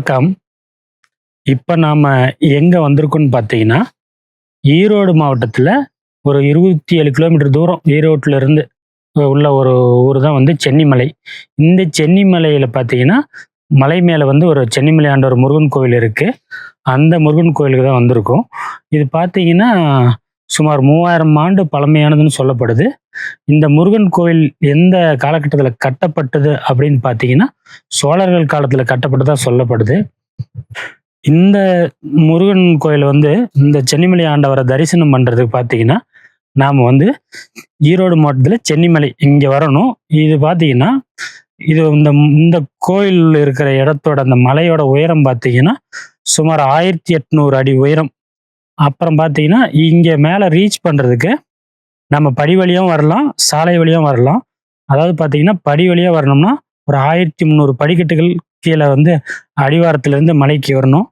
வணக்கம். இப்ப நாம எங்க வந்திருக்கோம்னு பார்த்தீங்கன்னா, ஈரோடு மாவட்டத்துல ஒரு 27 கிலோமீட்டர் தூரம் ஈரோட்ல இருந்து உள்ள ஒரு ஊர் தான் வந்து சென்னிமலை. இந்த சென்னிமலையில பார்த்தீங்கன்னா, மலை மேல வந்து ஒரு சென்னிமலை ஆண்டவர் முருகன் கோவில் இருக்கு. அந்த முருகன் கோயிலுக்கு தான் வந்திருக்கோம். இது பார்த்தீங்கன்னா, சுமார் 3000 ஆண்டு பழமையானதுன்னு சொல்லப்படுது. இந்த முருகன் கோயில் எந்த காலகட்டத்தில கட்டப்பட்டது அப்படின்னு பார்த்தீங்கன்னா, சோழர்கள் காலத்தில கட்டப்பட்டதா சொல்லப்படுது. இந்த முருகன் கோயில் வந்து இந்த சென்னிமலை ஆண்டவர தரிசனம் பண்றதுக்கு பார்த்தீங்கன்னா, நாம வந்து ஈரோடு மாவட்டத்தில சென்னிமலை இங்க வரணும். இது பார்த்தீங்கன்னா, இது இந்த இந்த கோயில் இருக்கிற இடத்தோட அந்த மலையோட உயரம் பார்த்தீங்கன்னா, சுமார் 1800 அடி உயரம். அப்புறம் பார்த்தீங்கன்னா, இங்க மேல ரீச் பண்றதுக்கு நம்ம படி வழியாவும் வரலாம், சாலை வழியாவும் வரலாம். அதாவது பார்த்தீங்கன்னா, படி வழியா வரணும்னா, ஒரு 1300 படிக்கட்டுகள் கீழ வந்து அடிவாரத்திலிருந்து மலைக்கு வரணும்.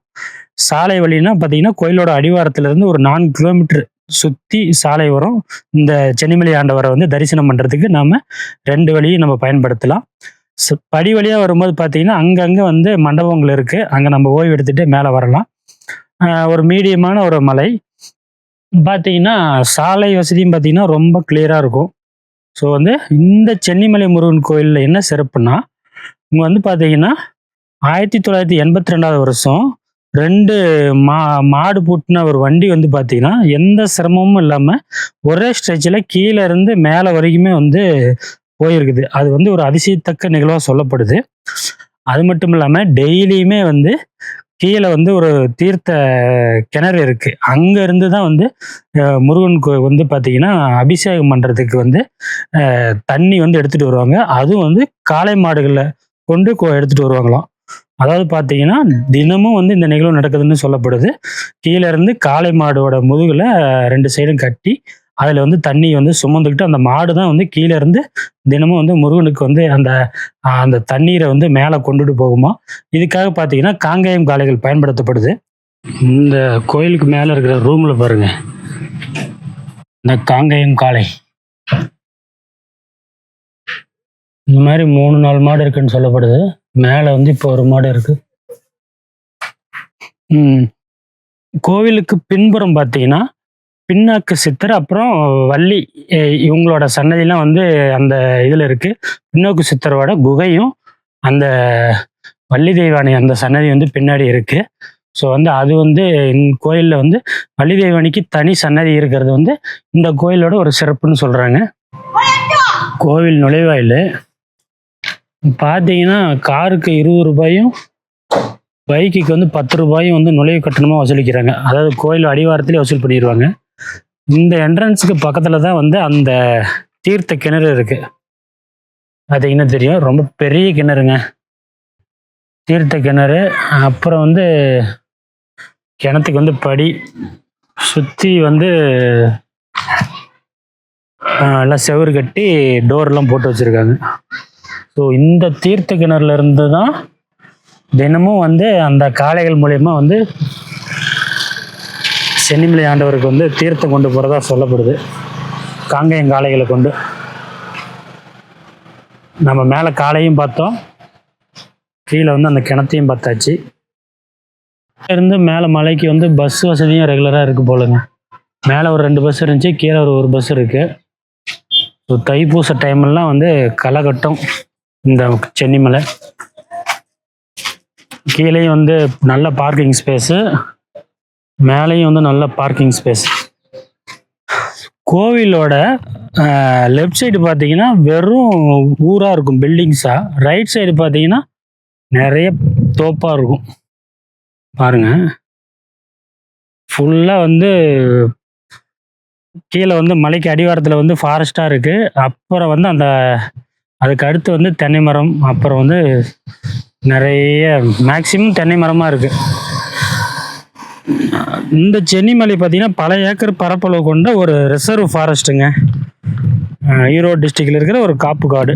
சாலை வழின்னா பார்த்தீங்கன்னா, கோயிலோட அடிவாரத்திலிருந்து ஒரு 4 கிலோமீட்டர் சுத்தி சாலை வரும். இந்த சென்னிமலை ஆண்டவர வந்து தரிசனம் பண்றதுக்கு நாம 2 வழியும் நம்ம பயன்படுத்தலாம். படி வழியா வரும்போது பார்த்தீங்கன்னா, அங்கங்க வந்து மண்டபங்கள் இருக்கு. அங்க நம்ம ஓய்வு எடுத்துட்டு மேல வரலாம். ஒரு மீடியமான ஒரு மலை. பார்த்தீங்கன்னா, சாலை வசதியும் பார்த்தீங்கன்னா, ரொம்ப கிளியரா இருக்கும். ஸோ வந்து இந்த சென்னிமலை முருகன் கோயில்ல என்ன சிறப்புன்னா, இங்க வந்து பார்த்தீங்கன்னா, 1982வது வருஷம் 2 மாடு பூட்டின ஒரு வண்டி வந்து பார்த்தீங்கன்னா, எந்த சிரமமும் இல்லாம ஒரே ஸ்ட்ரெச்ல கீழ இருந்து மேல வரைக்குமே வந்து போயிருக்குது. அது வந்து ஒரு அதிசயத்தக்க நிகழ்வா சொல்லப்படுது. அது மட்டும் இல்லாம டெய்லியுமே வந்து கீழ வந்து ஒரு தீர்த்த கிணறு இருக்கு. அங்க இருந்து தான் வந்து முருகன் வந்து பார்த்தீங்கன்னா, அபிஷேகம் பண்றதுக்கு வந்து தண்ணி வந்து எடுத்துட்டு வருவாங்க. அதுவும் வந்து காளை மாடுகள கொண்டு எடுத்துட்டு வருவாங்களாம். அதாவது பார்த்தீங்கன்னா, தினமும் வந்து இந்த நிகழ்வு நடக்குதுன்னு சொல்லப்படுது. கீழ இருந்து காளை மாடோட முதுகுல 2 சைடும் கட்டி, அதுல வந்து தண்ணி வந்து சுமந்துக்கிட்டு அந்த மாடு தான் வந்து கீழ இருந்து தினமும் வந்து முருகனுக்கு வந்து அந்த அந்த தண்ணீர வந்து மேல கொண்டுட்டு போகுமாம். இதுக்காக பார்த்தீங்கன்னா, காங்கேயம் காளைகள் பயன்படுத்தப்படுது. இந்த கோயிலுக்கு மேல இருக்கிற ரூம்ல பாருங்க. இந்த காங்கேயம் காளை. இந்த மாரி 3, 4 மாடு இருக்குன்னு சொல்லப்படுது. மேல வந்து இப்போ ஒரு மாடு இருக்கு. கோவிலுக்கு பின்புறம் பார்த்தீங்கன்னா, பின்னாக்கு சித்தர் அப்புறம் வள்ளி இவங்களோட சன்னதிலாம் வந்து அந்த இதுல இருக்கு. பின்னோக்கு சித்தரோட குகையும், அந்த வள்ளி தெய்வானை அந்த சன்னதி வந்து பின்னாடி இருக்கு. ஸோ வந்து அது வந்து கோயில்ல வந்து வள்ளி தெய்வானைக்கு தனி சன்னதி இருக்கிறது வந்து இந்த கோயிலோட ஒரு சிறப்புன்னு சொல்றாங்க. கோவில் நுழைவாயிலு பார்த்தீங்கன்னா, காருக்கு ரூ. 20யும் பைக்குக்கு வந்து ரூ. 10 வந்து நுழைவு கட்டணமா வசூலிக்கிறாங்க. அதாவது கோயில் அடிவாரத்திலே வசூல் பண்ணிருவாங்க. இந்த என்ட்ரன்ஸுக்கு பக்கத்துல தான் வந்து அந்த தீர்த்த கிணறு இருக்கு. பார்த்தீங்கன்னா தெரியும். ரொம்ப பெரிய கிணறுங்க. தீர்த்த கிணறு. அப்புறம் வந்து கிணத்துக்கு வந்து படி சுத்தி வந்து எல்லாம் செவுரு கட்டி டோர்லாம் போட்டு வச்சிருக்காங்க. ஸோ இந்த தீர்த்த கிணறுல இருந்து தான் தினமும் வந்து அந்த காளைகள் மூலியமா வந்து சென்னிமலை ஆண்டவருக்கு வந்து தீர்த்தம் கொண்டு போறதா சொல்லப்படுது. காங்கேயம் காளைகளை கொண்டு. நம்ம மேல காளையும் பார்த்தோம், கீழே வந்து அந்த கிணத்தையும் பார்த்தாச்சு. இருந்து மேல மலைக்கு வந்து பஸ் வசதியும் ரெகுலரா இருக்கு போலுங்க. மேல ஒரு 2 பஸ் இருந்துச்சு, கீழே ஒரு பஸ் இருக்கு. ஸோ தைப்பூச டைம்லாம் வந்து களகட்டும் இந்த சென்னிமலை. கீழேயும் வந்து நல்ல பார்க்கிங் ஸ்பேஸு, மேலேயும் வந்து நல்ல பார்க்கிங் ஸ்பேஸ். கோவிலோட லெஃப்ட் சைடு பார்த்தீங்கன்னா வெறும் ஊரா இருக்கும், பில்டிங்ஸா. ரைட் சைடு பார்த்தீங்கன்னா நிறைய தோப்பா இருக்கும். பாருங்க, ஃபுல்லா வந்து கீழே வந்து மலைக்கு அடிவாரத்தில் வந்து ஃபாரஸ்டா இருக்கு. அப்புறம் வந்து அந்த அதுக்கு அடுத்து வந்து தென்னை மரம், அப்புறம் வந்து நிறைய மேக்சிமம் தென்னை மரமா இருக்கு. இந்த சென்னிமலை பார்த்தீங்கன்னா பல ஏக்கர் பரப்பளவு கொண்ட ஒரு ரிசர்வ் ஃபாரஸ்ட்டுங்க. ஈரோடு டிஸ்ட்ரிக்ட்ல இருக்கிற ஒரு காப்பு காடு.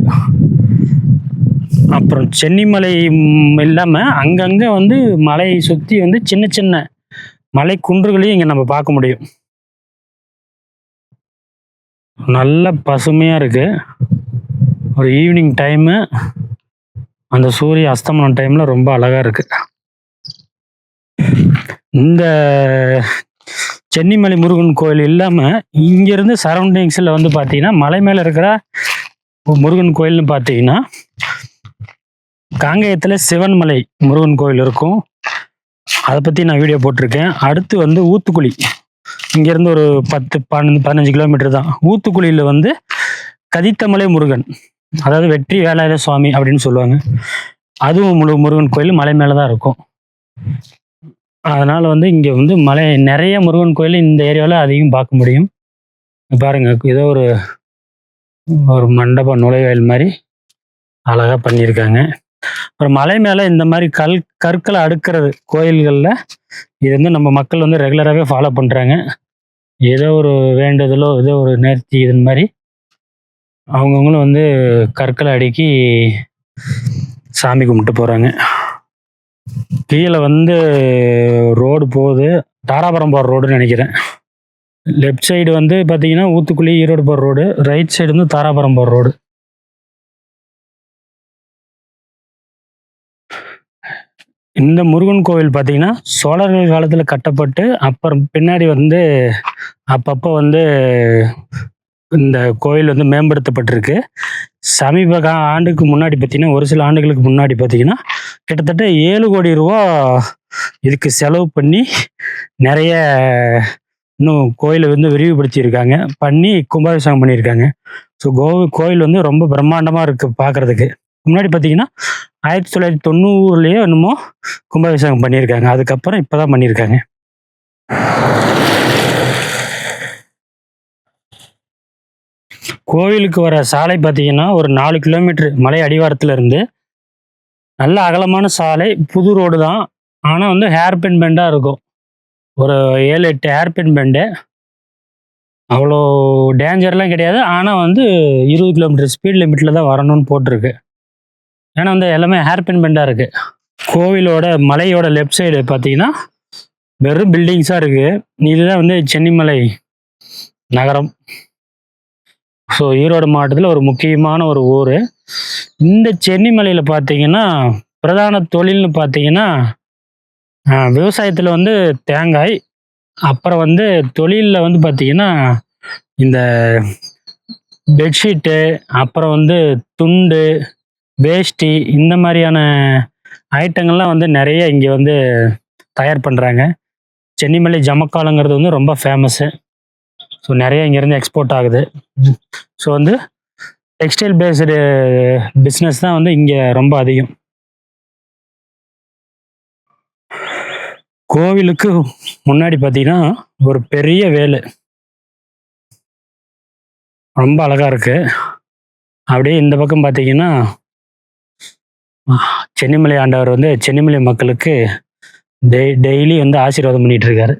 அப்புறம் சென்னிமலை இல்லாமல் அங்கங்கே வந்து மலையை சுற்றி வந்து சின்ன சின்ன மலை குன்றுகளையும் இங்கே நம்ம பார்க்க முடியும். நல்ல பசுமையாக இருக்கு. ஒரு ஈவினிங் டைமு அந்த சூரிய அஸ்தமனம் டைமில் ரொம்ப அழகாக இருக்குது. இந்த சென்னிமலை முருகன் கோயில் இல்லாமல் இங்கேருந்து சரௌண்டிங்ஸில் வந்து பார்த்தீங்கன்னா மலை மேலே இருக்கிற முருகன் கோயில்னு பார்த்தீங்கன்னா காங்கேயத்தில் சிவன்மலை முருகன் கோயில் இருக்கும். அதை பற்றி நான் வீடியோ போட்டிருக்கேன். அடுத்து வந்து ஊத்துக்குளி, இங்கேருந்து ஒரு 10-15 கிலோமீட்டர் தான். ஊத்துக்குளியில் வந்து கதித்தமலை முருகன், அதாவது வெற்றி வேலாயுத சுவாமி அப்படின்னு சொல்லுவாங்க. அதுவும் முருகன் கோயில் மலை மேலே தான் இருக்கும். அதனால் வந்து இங்கே வந்து நிறைய முருகன் கோயில் இந்த ஏரியாவில் அதிகம் பார்க்க முடியும். பாருங்க, ஏதோ ஒரு மண்டபம் நுழைவாயில் மாதிரி அழகாக பண்ணியிருக்காங்க. அப்புறம் மலை மேலே இந்த மாதிரி கற்களை அடுக்கிறது கோயில்களில் இது வந்து நம்ம மக்கள் வந்து ரெகுலராகவே ஃபாலோ பண்ணுறாங்க. ஏதோ ஒரு வேண்டுதலோ ஏதோ ஒரு நேர்த்தி இது மாதிரி அவங்கவுங்களும் வந்து கற்களை அடுக்கி சாமி கும்பிட்டு போகிறாங்க. கீழே வந்து ரோடு போகுது, தாராபுரம் போகிற ரோடுன்னு நினைக்கிறேன். லெஃப்ட் சைடு வந்து பார்த்தீங்கன்னா ஊத்துக்குளி ஈரோடு போகிற ரோடு, ரைட் சைடு வந்து தாராபுரம் போகிற ரோடு. இந்த முருகன் கோவில் பார்த்தீங்கன்னா சோழர்கள் காலத்தில் கட்டப்பட்டு அப்புறம் பின்னாடி வந்து அப்பப்போ வந்து இந்த கோயில் வந்து மேம்படுத்தப்பட்டிருக்கு. சமீப ஆண்டுக்கு முன்னாடி பார்த்தீங்கன்னா, ஒரு சில ஆண்டுகளுக்கு முன்னாடி பார்த்தீங்கன்னா கிட்டத்தட்ட 7 கோடி ரூபா இதுக்கு செலவு பண்ணி நிறைய இன்னும் கோயிலை வந்து விரிவுபடுத்தியிருக்காங்க, பண்ணி கும்பாபிஷேகம் பண்ணியிருக்காங்க. ஸோ கோயில் வந்து ரொம்ப பிரம்மாண்டமாக இருக்குது பார்க்குறதுக்கு. முன்னாடி பார்த்தீங்கன்னா 1990 என்னமோ கும்பாபிஷேகம் பண்ணியிருக்காங்க. அதுக்கப்புறம் இப்போ தான் பண்ணியிருக்காங்க. கோவிலுக்கு வர சாலை பார்த்தீங்கன்னா ஒரு 4 கிலோமீட்டர் மலை அடிவாரத்தில் இருந்து நல்ல அகலமான சாலை, புது ரோடு தான். ஆனால் வந்து ஹேர்பின் பெண்டாக இருக்கும். ஒரு 7-8 ஹேர்பின் பெண்டு. அவ்வளோ டேஞ்சர்லாம் கிடையாது. ஆனால் வந்து 20 கிலோமீட்டர் ஸ்பீட் லிமிட்டில் தான் வரணும்னு போட்டிருக்கு. ஏன்னா வந்து எல்லாமே ஹேர்பின் பெண்டாக இருக்குது. கோவிலோட மலையோட லெஃப்ட் சைடு பார்த்தீங்கன்னா வெறும் பில்டிங்ஸாக இருக்குது. இதுதான் வந்து சென்னிமலை நகரம். ஸோ ஈரோடு மாவட்டத்தில் ஒரு முக்கியமான ஒரு ஊர். இந்த சென்னிமலையில் பார்த்தீங்கன்னா பிரதான தொழில்னு பார்த்தீங்கன்னா விவசாயத்தில் வந்து தேங்காய், அப்புறம் வந்து தொழிலில் வந்து பார்த்தீங்கன்னா இந்த பெட்ஷீட்டு, அப்புறம் வந்து துண்டு, வேஷ்டி, இந்த மாதிரியான ஐட்டங்கள்லாம் வந்து நிறைய இங்கே வந்து தயார் பண்ணுறாங்க. சென்னிமலை ஜமக்காலங்கிறது வந்து ரொம்ப ஃபேமஸ்ஸு. ஸோ நிறைய இங்கேருந்து எக்ஸ்போர்ட் ஆகுது. ஸோ வந்து டெக்ஸ்டைல் பேஸ்டு பிஸ்னஸ் தான் வந்து இங்கே ரொம்ப அதிகம். கோவிலுக்கு முன்னாடி பார்த்தீங்கன்னா ஒரு பெரிய வேலு ரொம்ப அழகாக இருக்குது. அப்படியே இந்த பக்கம் பார்த்தீங்கன்னா சென்னிமலை ஆண்டவர் வந்து சென்னிமலை மக்களுக்கு டெய்லி வந்து ஆசீர்வாதம் பண்ணிட்டு இருக்காரு.